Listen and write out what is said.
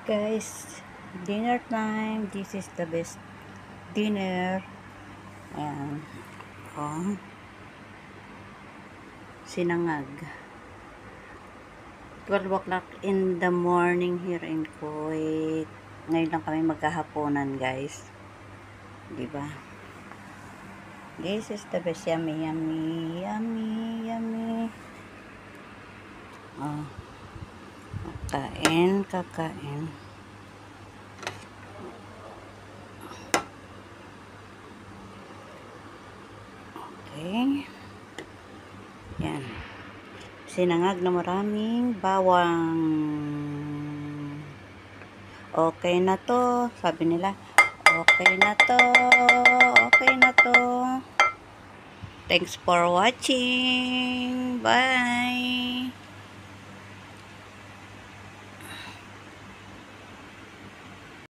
Guys, dinner time. This is the best dinner. Ayan. Oh, sinangag. 12 o'clock in the morning here in Kuwait. Ngayon lang kami magkahaponan, guys. Diba? This is the best. Yummy, yummy, yummy, yummy. Oh, kakain. Okay. Yan. Sinangag na maraming bawang. Okay na to. Sabi nila, okay na to. Okay na to. Thanks for watching. Bye.